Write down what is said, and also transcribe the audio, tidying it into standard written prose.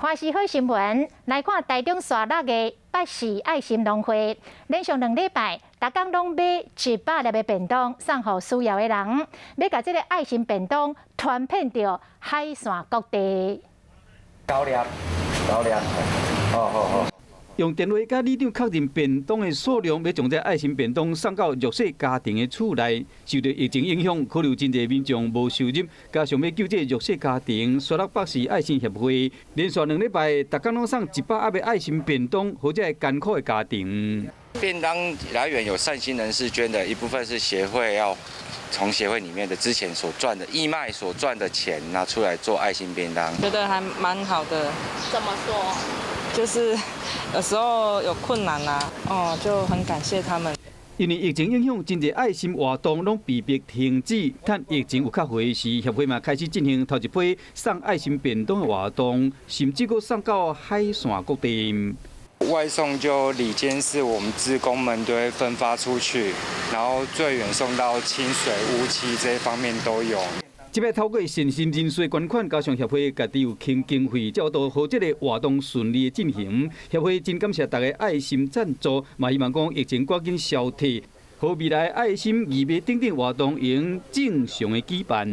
欢喜好新闻，来看台中沙鹿的百事爱心农会，连续2礼拜，逐工拢买100粒的便当送予需要的人，要甲这个爱心便当传遍到海线各地。9粒，好。用电话甲里长确认便当的数量，要将这爱心便当送到弱势家庭的厝内。受到疫情影响，可能真侪民众无收入，加上要救济弱势家庭，沙鹿百事爱心协会连续2礼拜，逐工拢送100盒的爱心便当，予这艰苦的家庭。便当来源有善心人士捐的，一部分是协会要从协会里面的之前所赚的义卖所赚的钱拿出来做爱心便当，觉得还蛮好的。怎么说？就是有时候有困难啊，就很感谢他们。因为疫情影响，真侪爱心活动拢被迫停止。趁疫情有较回时，协会嘛开始进行头一批送爱心便当的活动，甚至阁送到海线各地。外送就里间是我们志工们都会分发出去，然后最远送到清水、乌溪这一方面都有。即摆透过善心人士捐款，加上协会家己有倾经费，才都互这个活动顺利的进行。协会真感谢大家爱心赞助，嘛希望讲疫情赶紧消退，互未来爱心义卖等等活动能正常的举办。